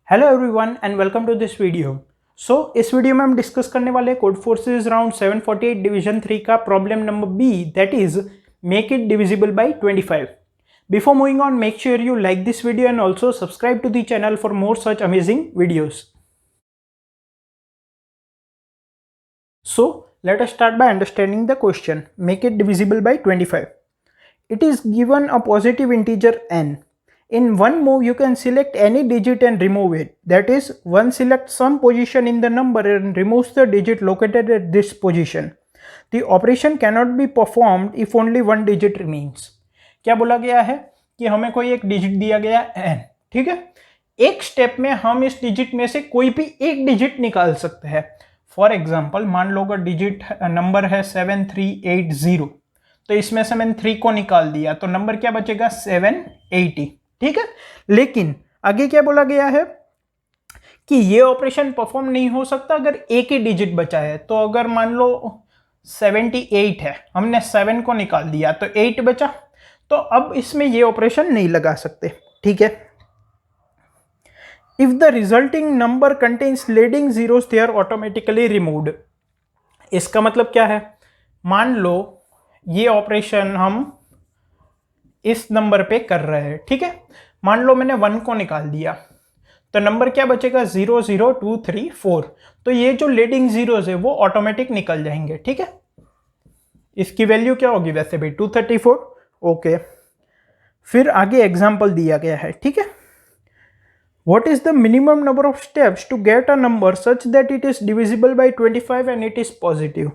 Hello everyone and welcome to this video. इस video में हम डिस्कस करने वाले कोड फोर्सेस राउंड 748 डिवीजन 3 का problem number B, that is make it divisible by 25। Before moving on, make sure you like this video and also subscribe to the channel for more such amazing videos. So let us start by understanding the question. Make it divisible by 25. It is given a positive integer n. In one move, you can select any digit and remove it. That is, one selects some position in the number and removes the digit located at this position. The operation cannot be performed if only one digit remains. क्या बोला गया है कि हमें कोई एक digit दिया गया n, ठीक है। एक स्टेप में हम इस डिजिट में से कोई भी एक डिजिट निकाल सकते हैं। फॉर एग्जाम्पल, मान लो अगर डिजिट नंबर है 7380, तो इसमें से मैंने 3 को निकाल दिया तो नंबर क्या बचेगा 780, ठीक है। लेकिन आगे क्या बोला गया है कि ये ऑपरेशन परफॉर्म नहीं हो सकता अगर एक ही डिजिट बचा है। तो अगर मान लो 78 है, हमने 7 को निकाल दिया तो 8 बचा, तो अब इसमें ये ऑपरेशन नहीं लगा सकते, ठीक है। If the resulting number contains leading zeros, they are automatically removed. इसका मतलब क्या है, मान लो ये ऑपरेशन हम इस नंबर पे कर रहे हैं, ठीक है। मान लो मैंने 1 को निकाल दिया तो नंबर क्या बचेगा 0 0 2 3 4। तो ये जो लीडिंग जीरोस है वो ऑटोमेटिक निकल जाएंगे, ठीक है। इसकी वैल्यू क्या होगी वैसे भी 234, ओके। फिर आगे एग्जाम्पल दिया गया है, ठीक है। What is the minimum number of steps to get a number such that it is divisible by 25 and it is positive?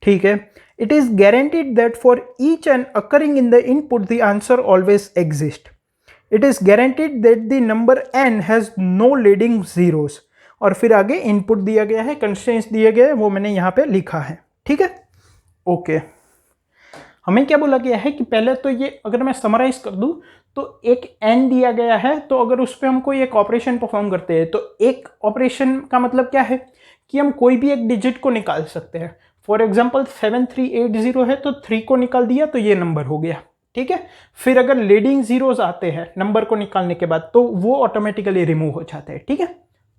ठीक है। It is guaranteed that for each n occurring in the input, the answer always exists. It is guaranteed that the number n has no leading zeros. और फिर आगे input दिया गया है, constraints दिए गए हैं, वो मैंने यहाँ पे लिखा है, ठीक है, ओके। हमें क्या बोला गया है कि पहले तो ये अगर मैं समराइज कर दूं तो एक n दिया गया है, तो अगर उस पर हम कोई एक ऑपरेशन परफॉर्म करते हैं तो एक ऑपरेशन का मतलब क्या है कि हम कोई भी एक डिजिट को निकाल सकते हैं। फॉर एग्जांपल 7380 है तो 3 को निकाल दिया तो ये नंबर हो गया, ठीक है। फिर अगर लीडिंग जीरोस आते हैं नंबर को निकालने के बाद तो वो ऑटोमेटिकली रिमूव हो जाते हैं, ठीक है।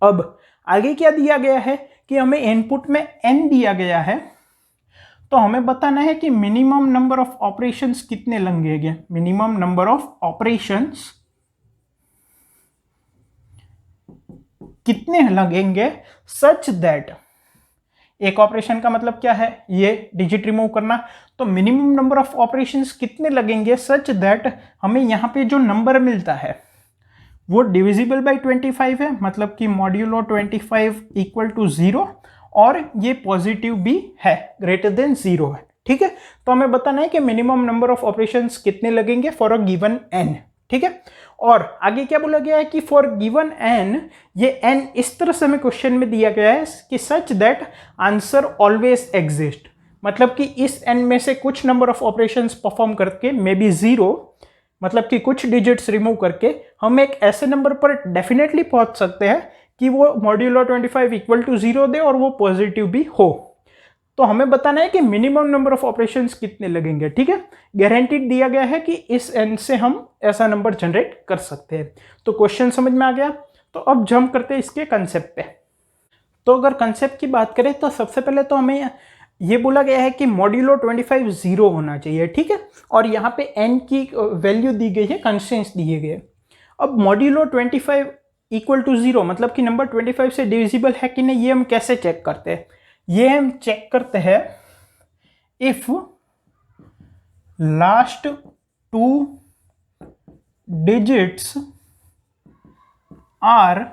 अब आगे क्या दिया गया है कि हमें इनपुट में n दिया गया है, तो हमें बताना है कि मिनिमम नंबर ऑफ ऑपरेशंस कितने लगेंगे। मिनिमम नंबर ऑफ ऑपरेशंस कितने लगेंगे सच दैट, एक ऑपरेशन का मतलब क्या है ये डिजिट रिमूव करना, तो मिनिमम नंबर ऑफ ऑपरेशंस कितने लगेंगे सच दैट हमें यहाँ पे जो नंबर मिलता है वो डिविजिबल बाय 25 है, मतलब कि मॉड्यूलो 25 इक्वल टू 0 और ये पॉजिटिव भी है, ग्रेटर देन 0 है, ठीक है। तो हमें बताना है कि मिनिमम नंबर ऑफ ऑपरेशंस कितने लगेंगे फॉर अ गिवन n, ठीक है। और आगे क्या बोला गया है कि फॉर गिवन n, ये n इस तरह से हमें क्वेश्चन में दिया गया है कि such that answer always exist, मतलब कि इस n में से कुछ नंबर ऑफ ऑपरेशंस परफॉर्म करके मे बी 0, मतलब कि कुछ डिजिट्स रिमूव करके हम एक ऐसे नंबर पर डेफिनेटली पहुंच सकते हैं कि वो मॉड्यूलो 25 इक्वल टू 0 दे और वो पॉजिटिव भी हो। तो हमें बताना है कि मिनिमम नंबर ऑफ ऑपरेशंस कितने लगेंगे, ठीक है। गारंटीड दिया गया है कि इस n से हम ऐसा नंबर जनरेट कर सकते हैं। तो क्वेश्चन समझ में आ गया। तो अब जंप करते हैं इसके कंसेप्ट पे। तो अगर कंसेप्ट की बात करें तो सबसे पहले तो हमें ये बोला गया है कि मॉड्यूलो 25 0 होना चाहिए, ठीक है। और यहाँ पे n की वैल्यू दी गई है, कंस्ट्रेंट्स दिए गए। अब मॉड्यूलो 25 इक्वल टू 0 मतलब कि नंबर 25 से डिविजिबल है कि नहीं, ये हम कैसे चेक करते हैं। ये हम चेक करते हैं if last 2 digits are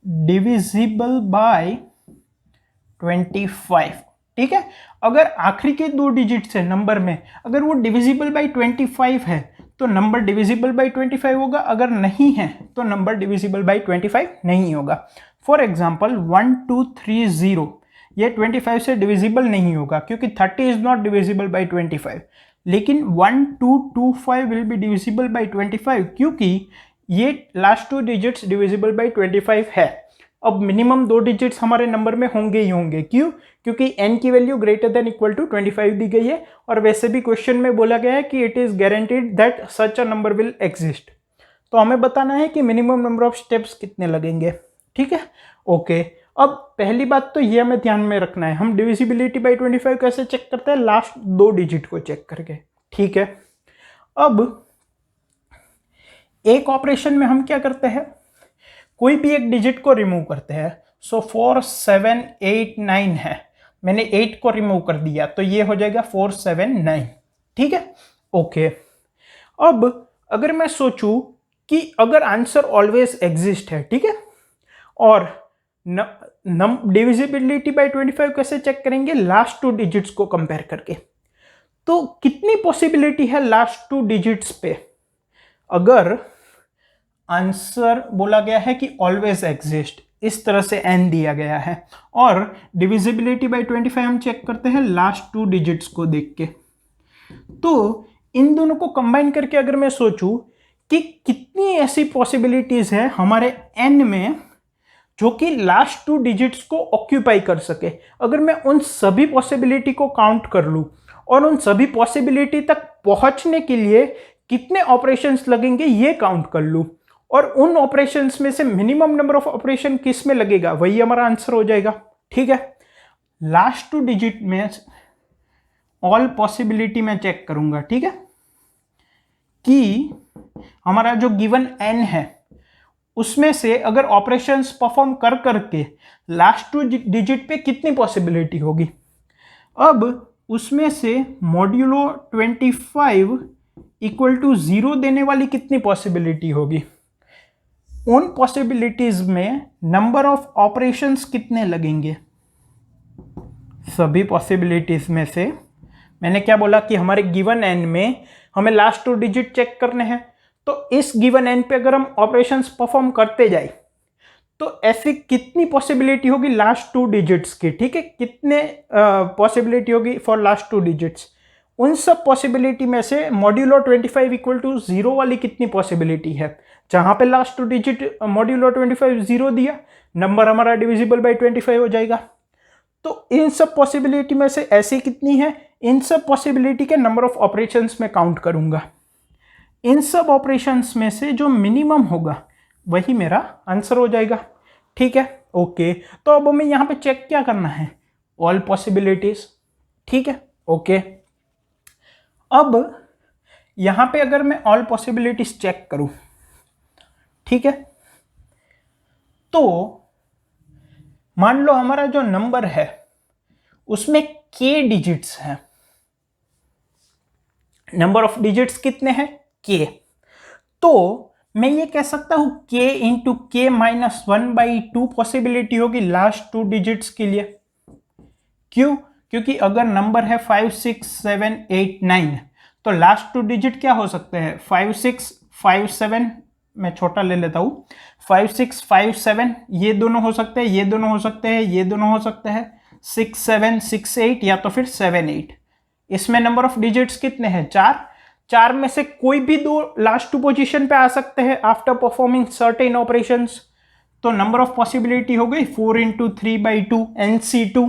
divisible by 25, ठीक है। अगर आखिरी के 2 डिजिट्स है नंबर में, अगर वो डिविजिबल बाय 25 है तो नंबर डिविजिबल बाय 25 होगा, अगर नहीं है तो नंबर डिविजिबल बाय 25 नहीं होगा। फॉर एग्जांपल 1230 ये 25 से डिविजिबल नहीं होगा क्योंकि 30 इज नॉट डिविजिबल बाय 25, लेकिन 1225 विल बी डिविजिबल बाय 25 क्योंकि ये लास्ट 2 डिजिट्स डिविजिबल बाय 25 है। अब मिनिमम 2 डिजिट्स हमारे नंबर में होंगे ही होंगे, क्यों? क्योंकि n की value greater than equal to 25 दी गई है और वैसे भी क्वेश्चन में बोला गया है कि it is guaranteed that such a number will exist. तो हमें बताना है कि मिनिमम नंबर ऑफ स्टेप्स कितने लगेंगे। ठीक है, ओके। अब पहली बात तो ये हमें ध्यान में रखना है, हम डिविजिबिलिटी बाई 25 कैसे चेक करते हैं, लास्ट 2 डिजिट को चेक करके। ठीक है, अब एक ऑपरेशन में हम क्या करते हैं, कोई भी एक डिजिट को रिमूव करते हैं। सो 4 7 8 9 है, मैंने 8 को रिमूव कर दिया तो ये हो जाएगा 4 7 9। ठीक है, ओके। अब अगर मैं सोचूं कि अगर आंसर ऑलवेज एग्जिस्ट है, ठीक है, और डिविजिबिलिटी बाय 25 कैसे चेक करेंगे, लास्ट 2 डिजिट्स को कंपेयर करके। तो कितनी पॉसिबिलिटी है लास्ट 2 डिजिट्स पे, अगर आंसर बोला गया है कि ऑलवेज एग्जिस्ट, इस तरह से n दिया गया है, और डिविजिबिलिटी बाय 25 हम चेक करते हैं लास्ट 2 डिजिट्स को देख के। तो इन दोनों को कंबाइन करके अगर मैं सोचूं कि कितनी ऐसी पॉसिबिलिटीज है हमारे n में जो कि लास्ट 2 डिजिट्स को ऑक्यूपाई कर सके, अगर मैं उन सभी पॉसिबिलिटी को काउंट कर लूं और उन सभी पॉसिबिलिटी तक पहुंचने के लिए कितने ऑपरेशंस लगेंगे ये काउंट कर लूं, और उन ऑपरेशंस में से मिनिमम नंबर ऑफ ऑपरेशन किस में लगेगा, वही हमारा आंसर हो जाएगा। ठीक है, लास्ट 2 डिजिट में ऑल पॉसिबिलिटी में चेक करूंगा। ठीक है, कि हमारा जो गिवन n है उसमें से अगर ऑपरेशंस परफॉर्म कर करके लास्ट 2 डिजिट पे कितनी पॉसिबिलिटी होगी। अब उसमें से मॉड्यूलो 25 इक्वल टू 0 देने वाली कितनी पॉसिबिलिटी होगी, उन पॉसिबिलिटीज में नंबर ऑफ ऑपरेशंस कितने लगेंगे। सभी पॉसिबिलिटीज में से मैंने क्या बोला कि हमारे गिवन n में हमें लास्ट 2 डिजिट चेक करने हैं, तो इस गिवन n पे अगर हम ऑपरेशंस परफॉर्म करते जाए तो ऐसी कितनी पॉसिबिलिटी होगी लास्ट 2 डिजिट्स की। ठीक है, कितने पॉसिबिलिटी होगी फॉर लास्ट 2 डिजिट्स, उन सब पॉसिबिलिटी में से मॉड्यूलो 25 इक्वल टू 0 वाली कितनी पॉसिबिलिटी है, जहां पे लास्ट 2 डिजिट मॉड्यूलो 25 0 दिया, नंबर हमारा डिविजिबल बाय 25 हो जाएगा। तो इन सब पॉसिबिलिटी में से ऐसी कितनी है, इन सब पॉसिबिलिटी के नंबर ऑफ ऑपरेशंस में काउंट करूंगा, इन सब ऑपरेशंस में से जो मिनिमम होगा वही मेरा आंसर हो जाएगा। ठीक है, ओके। तो अब हमें यहाँ पे चेक क्या करना है, ऑल पॉसिबिलिटीज। ठीक है, ओके। अब यहाँ पे अगर मैं ऑल पॉसिबिलिटीज चेक करूं, ठीक है, तो मान लो हमारा जो नंबर है उसमें k डिजिट्स हैं, नंबर ऑफ डिजिट्स कितने हैं, k। तो मैं ये कह सकता हूं k into k minus 1/2 possibility होगी लास्ट 2 डिजिट्स के लिए। क्यों, क्योंकि अगर नंबर है 5 6 7 8 9 तो लास्ट 2 डिजिट क्या हो सकते हैं, 5 6 5 7, मैं छोटा ले लेता हूं, 5 6 5 7, ये दोनों हो सकते हैं, ये दोनों हो सकते हैं, ये दोनों हो सकते हैं, 6 7 6 8 या तो फिर 7 8। इसमें नंबर ऑफ डिजिट्स कितने हैं, 4 में से कोई भी 2 लास्ट 2 पोजीशन पे आ सकते हैं आफ्टर परफॉर्मिंग सर्टेन ऑपरेशंस। तो नंबर ऑफ पॉसिबिलिटी हो गई 4 इंटू 3/2 NC2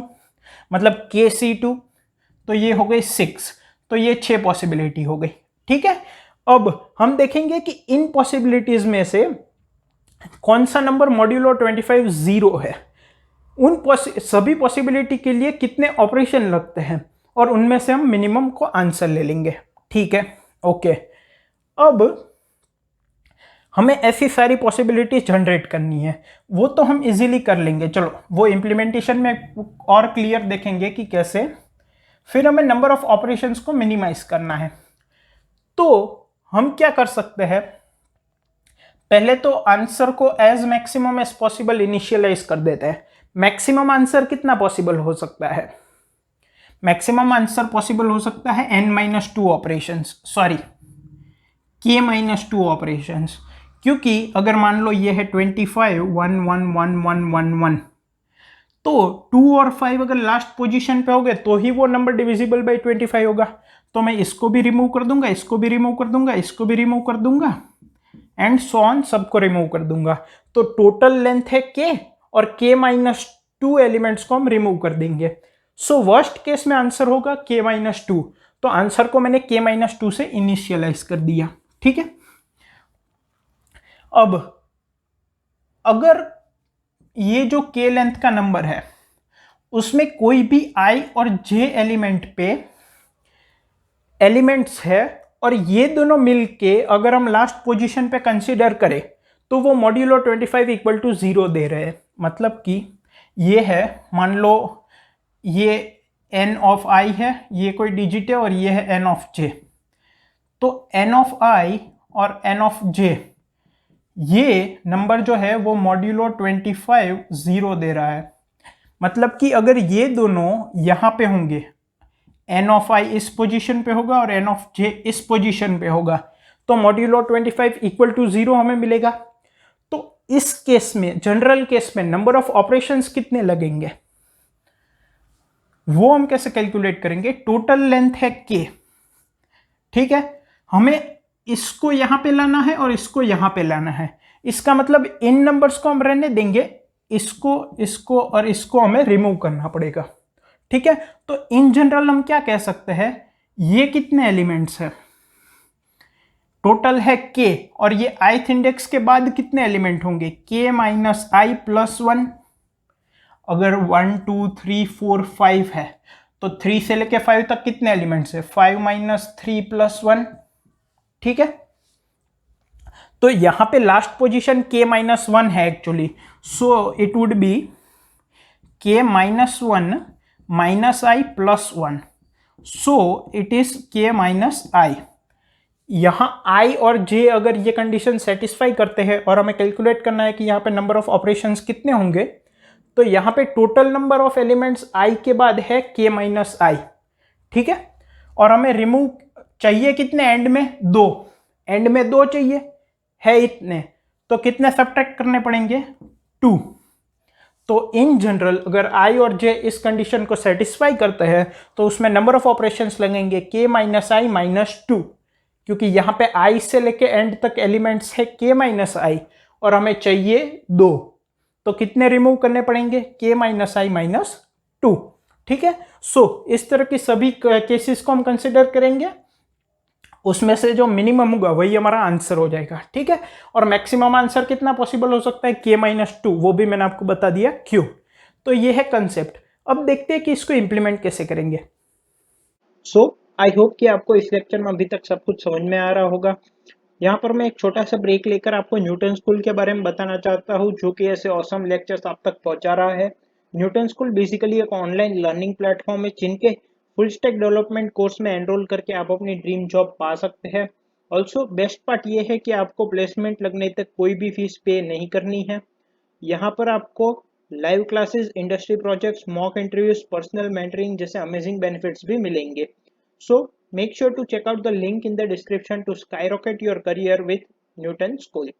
मतलब KC2, तो ये हो गई 6, तो ये 6 पॉसिबिलिटी हो गई। ठीक है, अब हम देखेंगे कि इन पॉसिबिलिटीज में से कौन सा नंबर मॉड्यूलो 25 0 है, उन सभी पॉसिबिलिटी के लिए कितने ऑपरेशन लगते हैं, और उनमें से हम मिनिमम को आंसर ले लेंगे। ठीक है, ओके। अब हमें ऐसी सारी पॉसिबिलिटीज जनरेट करनी है, वो तो हम इजीली कर लेंगे, चलो वो इम्प्लीमेंटेशन में और क्लियर देखेंगे कि कैसे। फिर हमें नंबर ऑफ ऑपरेशंस को मिनिमाइज करना है, तो हम क्या कर सकते हैं, पहले तो आंसर को as maximum as possible initialize कर देते हैं। मैक्सिमम आंसर कितना पॉसिबल हो सकता है, मैक्सिमम आंसर पॉसिबल हो सकता है n-2 operations, sorry k-2 operations, क्योंकि अगर मान लो ये है 25 1 1 1 1 1 1, तो 2 और 5 अगर लास्ट पोजीशन पे हो गए तो ही वो नंबर डिविजिबल बाय 25 होगा। तो मैं इसको भी रिमूव कर दूंगा, इसको भी रिमूव कर दूंगा, इसको भी रिमूव कर दूंगा, एंड सो ऑन, सबको रिमूव कर दूंगा। तो टोटल लेंथ है k, और k-2 एलिमेंट्स को हम रिमूव कर देंगे। सो वर्स्ट केस में आंसर होगा k-2, तो आंसर को मैंने k-2 से इनिशियलाइज कर दिया। ठीक है, अब अगर ये जो k लेंथ का नंबर है उसमें कोई भी i और j एलिमेंट्स है और ये दोनों मिलके अगर हम लास्ट पोजीशन पे कंसीडर करें तो वो मॉड्यूलो 25 इक्वल टू 0 दे रहे हैं। मतलब कि ये है, मान लो ये n ऑफ i है, ये कोई डिजिट है और ये है n ऑफ j। तो n ऑफ i और n ऑफ j ये नंबर जो है वो मॉड्यूलो 25 0 दे रहा है। मतलब कि अगर ये दोनों यहाँ पे होंगे, n ऑफ i इस पोजीशन पे होगा और n ऑफ j इस पोजीशन पे होगा, तो मॉड्यूलो 25 इक्वल टू 0 हमें मिलेगा। तो इस केस में, जनरल केस में, नंबर ऑफ ऑपरेशंस कितने लगेंगे वो हम कैसे कैलकुलेट करेंगे? टोटल लेंथ है k, ठीक है, हमें इसको यहां पे लाना है और इसको यहां पे लाना है। इसका मतलब इन नंबर्स को हम रहने देंगे, इसको और इसको हमें रिमूव करना पड़ेगा, ठीक है। तो इन जनरल हम क्या कह सकते हैं, ये कितने एलिमेंट्स है? टोटल है k और ये ith इंडेक्स के बाद कितने एलिमेंट होंगे? k minus I plus 1। अगर 1 2 3 4 5 है तो 3 से लेके 5 तक कितने एलिमेंट्स है? 5 माइनस 3 प्लस 1, ठीक है। तो यहां पे लास्ट पोजीशन k माइनस 1 है actually, so it would be k minus 1 minus I plus 1, so it is k minus I. यहां i और j अगर ये कंडीशन सेटिस्फाई करते हैं और हमें कैलकुलेट करना है कि यहां पे नंबर ऑफ ऑपरेशंस कितने होंगे, तो यहां पे total number of elements i के बाद है k माइनस आई, ठीक है। और हमें रिमूव चाहिए कितने एंड में? 2, एंड में 2 चाहिए है इतने, तो कितने सब्ट्रैक्ट करने पड़ेंगे? 2। तो इन जनरल अगर i और j इस कंडीशन को सेटिस्फाई करते हैं तो उसमें नंबर ऑफ ऑपरेशंस लगेंगे k माइनस आई माइनस 2, क्योंकि यहां पे i से लेके एंड तक एलिमेंट्स है k माइनस आई और हमें चाहिए 2, तो कितने रिमूव करने पड़ेंगे? k माइनस आई माइनस 2, ठीक है। सो इस तरह की सभी केसेस को हम कंसिडर करेंगे, उसमें से जो मिनिमम होगा वही हमारा आंसर हो जाएगा, ठीक है। और मैक्सिमम आंसर कितना पॉसिबल हो सकता है? k माइनस 2, वो भी मैंने आपको बता दिया क्यों। तो ये है कंसेप्ट। अब देखते हैं कि इसको इंप्लीमेंट कैसे करेंगे। सो आई होप कि आपको इस लेक्चर में अभी तक सब कुछ समझ में आ रहा होगा। यहाँ पर मैं एक छोटा सा ब्रेक लेकर आपको न्यूटन स्कूल के बारे में बताना चाहता हूँ, जो कि ऐसे ऑसम लेक्चर्स आप तक पहुँचा रहा है। न्यूटन स्कूल बेसिकली एक ऑनलाइन लर्निंग प्लेटफॉर्म है जिनके फुल स्टैक डेवलपमेंट कोर्स में एनरोल करके आप अपनी ड्रीम जॉब पा सकते हैं। ऑल्सो बेस्ट पार्ट ये है कि आपको प्लेसमेंट लगने तक कोई भी फीस पे नहीं करनी है। यहाँ पर आपको live classes, industry projects, mock interviews, personal mentoring जैसे अमेजिंग बेनिफिट्स भी मिलेंगे। So make sure to check out the link in the description to skyrocket your career with Newton School.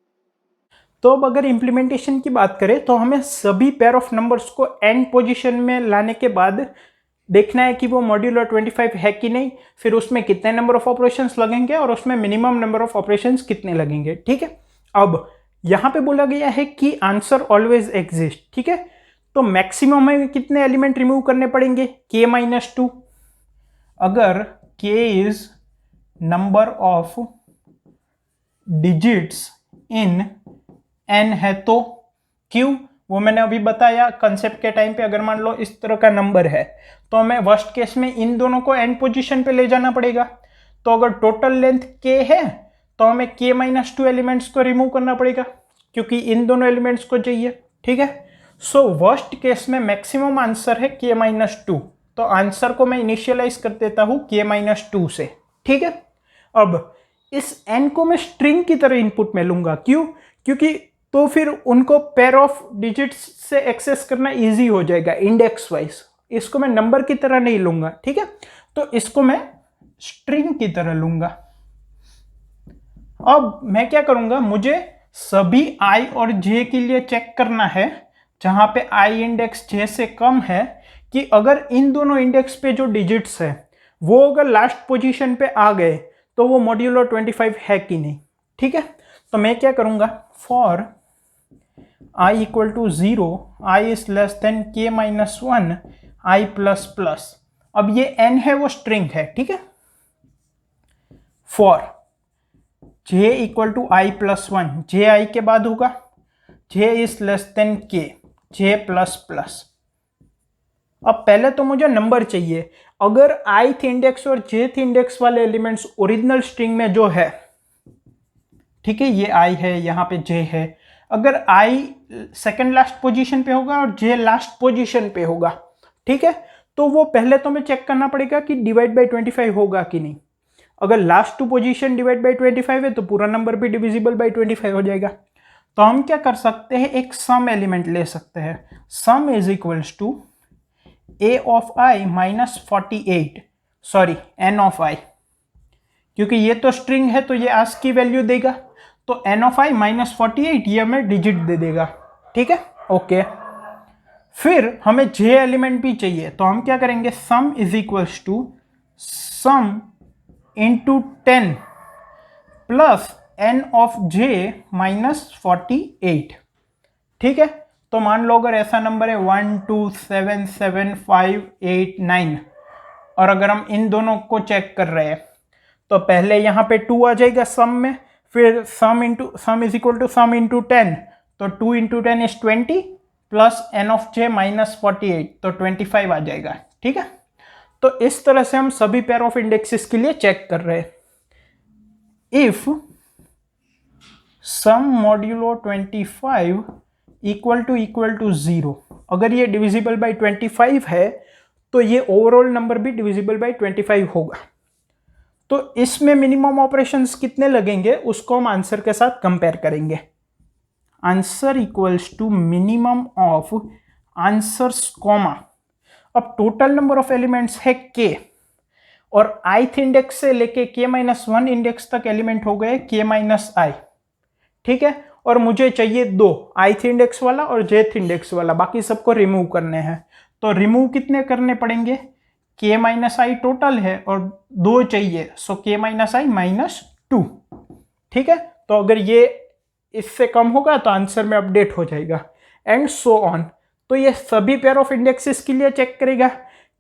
तो अब अगर इम्प्लीमेंटेशन की बात करें तो हमें सभी पेयर ऑफ नंबर्स को एंड पोजीशन में लाने के बाद देखना है कि वो मॉड्यूलो 25 है कि नहीं, फिर उसमें कितने नंबर ऑफ ऑपरेशंस लगेंगे और उसमें मिनिमम नंबर ऑफ ऑपरेशंस कितने लगेंगे, ठीक है। अब यहाँ पे बोला गया है कि आंसर ऑलवेज एग्जिस्ट, ठीक है। तो मैक्सिमम में कितने एलिमेंट रिमूव करने पड़ेंगे? k minus 2। अगर k is number of digits in n है तो q, वो मैंने अभी बताया कंसेप्ट के टाइम पे। अगर मान लो इस तरह का नंबर है तो हमें वर्स्ट केस में इन दोनों को एंड पोजीशन पे ले जाना पड़ेगा। तो अगर टोटल लेंथ k है तो हमें k माइनस 2 एलिमेंट्स को रिमूव करना पड़ेगा क्योंकि इन दोनों एलिमेंट्स को चाहिए, ठीक है। सो वर्स्ट केस में मैक्सिमम आंसर है k माइनस 2, तो आंसर को मैं इनिशियलाइज कर देता हूं k माइनस 2 से, ठीक है। अब इस n को मैं स्ट्रिंग की तरह इनपुट में लूंगा, क्यों? क्योंकि तो फिर उनको पेयर ऑफ डिजिट्स से एक्सेस करना इजी हो जाएगा इंडेक्स वाइज। इसको मैं नंबर की तरह नहीं लूंगा, ठीक है। तो इसको मैं स्ट्रिंग की तरह लूंगा। अब मैं क्या करूंगा, मुझे सभी i और j के लिए चेक करना है जहां पे i इंडेक्स j से कम है, कि अगर इन दोनों इंडेक्स पे जो डिजिट्स है वो अगर लास्ट पोजीशन पे आ गए तो वो मॉड्यूलो 25 है कि नहीं, ठीक है। तो मैं क्या करूंगा, for i equal to 0, i is less than k minus 1 i plus plus. अब ये n है वो स्ट्रिंग है, ठीक है। For j equal to i plus 1, j i के बाद होगा, j is less than k, j plus plus. अब पहले तो मुझे नंबर चाहिए। अगर ith इंडेक्स और jth इंडेक्स वाले एलिमेंट्स ओरिजिनल स्ट्रिंग में जो है, ठीक है, ये i है, यहाँ पे j है, अगर i सेकंड लास्ट पोजीशन पे होगा और j लास्ट पोजीशन पे होगा, ठीक है, तो वो पहले तो हमें चेक करना पड़ेगा कि डिवाइड बाय 25 होगा कि नहीं। अगर last two position divide by 25 है तो पूरा नंबर भी डिविजिबल बाय 25 हो जाएगा। तो हम क्या कर सकते हैं, एक सम एलिमेंट ले सकते हैं। Sum is equals to a of i minus 48, sorry n of i, क्योंकि ये तो स्ट्रिंग है तो ये आस्क की वैल्यू देगा, तो n ऑफ i माइनस 48 ये हमें डिजिट दे देगा, ठीक है, ओके। फिर हमें j एलिमेंट भी चाहिए, तो हम क्या करेंगे, sum is equals to sum into 10 plus n of j minus 48, ठीक है। तो मान लो अगर ऐसा नंबर है 1 2 7 7 5 8 9, और अगर हम इन दोनों को चेक कर रहे हैं तो पहले यहाँ पे 2 आ जाएगा सम में, फिर sum is equal to sum into 10, तो 2 into 10 is 20 plus n of j minus 48, तो 25 आ जाएगा, ठीक है। तो इस तरह से हम सभी पेयर ऑफ इंडेक्सेस के लिए चेक कर रहे हैं। If sum modulo 25 equal to 0, अगर ये डिविजिबल बाय 25 है तो ये ओवरऑल नंबर भी डिविजिबल बाय 25 होगा। तो इसमें मिनिमम ऑपरेशंस कितने लगेंगे उसको हम आंसर के साथ कंपेयर करेंगे। Answer equals to minimum of answers comma, अब टोटल नंबर ऑफ एलिमेंट्स है k, और ith इंडेक्स से लेके k-1 इंडेक्स तक एलिमेंट हो गए k-i, ठीक है, और मुझे चाहिए 2, ith इंडेक्स वाला और jth इंडेक्स वाला, बाकी सबको रिमूव करने हैं। तो रिमूव कितने करने पड़ेंगे, k-i टोटल है और 2 चाहिए, सो k-i माइनस 2, ठीक है। तो अगर ये इससे कम होगा तो आंसर में अपडेट हो जाएगा, एंड सो ऑन। तो ये सभी पेयर ऑफ इंडेक्सेस के लिए चेक करेगा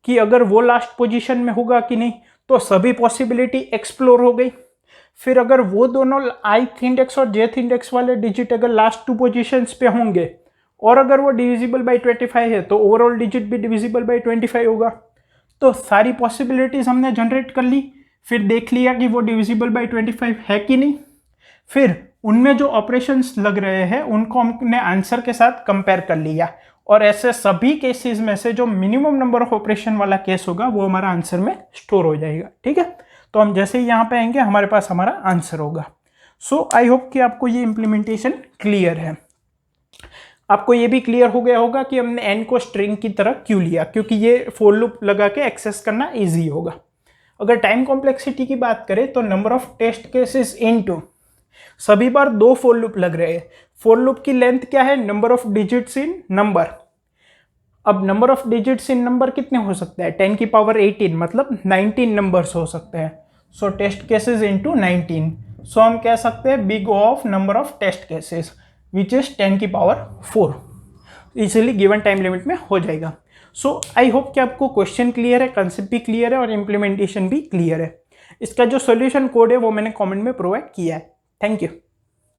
कि अगर वो लास्ट पोजीशन में होगा कि नहीं, तो सभी पॉसिबिलिटी एक्सप्लोर हो गई। फिर अगर वो दोनों ith इंडेक्स और jth इंडेक्स वाले डिजिट अगर लास्ट 2 पोजीशंस पे होंगे और अगर वो डिविजिबल बाय 25 है तो ओवरऑल डिजिट भी डिविजिबल बाय 25 होगा। तो सारी पॉसिबिलिटीज हमने जनरेट कर ली, फिर देख लिया कि वो डिविजिबल बाय 25 है कि नहीं, फिर उनमें जो ऑपरेशंस लग रहे हैं उनको हमने आंसर के साथ कंपेयर कर लिया, और ऐसे सभी केसेस में से जो मिनिमम नंबर ऑफ ऑपरेशन वाला केस होगा वो हमारा आंसर में स्टोर हो जाएगा, ठीक है। तो हम जैसे ही यहाँ पे आएंगे हमारे पास हमारा आंसर होगा। सो आई होप कि आपको ये इम्प्लीमेंटेशन क्लियर है। आपको ये भी क्लियर हो गया होगा कि हमने n को स्ट्रिंग की तरह क्यों लिया, क्योंकि ये फॉर लूप लगा के एक्सेस करना ईजी होगा। अगर टाइम कॉम्प्लेक्सिटी की बात करें तो number of test cases into, सभी बार 2 फॉर लूप लग रहे हैं। फॉर लूप की लेंथ क्या है, number of digits in number. अब number of digits in number कितने हो सकते हैं, 10 की पावर 18, मतलब 19 नंबर्स हो सकते हैं। So test cases into 19, so हम कह सकते हैं big of number of test cases which is 10 की power 4, easily given time limit में हो जाएगा। सो आई होप कि आपको क्वेश्चन क्लियर है, कंसेप्ट भी क्लियर है और इम्प्लीमेंटेशन भी क्लियर है। इसका जो सोल्यूशन कोड है वो मैंने कमेंट में प्रोवाइड किया है। Thank you.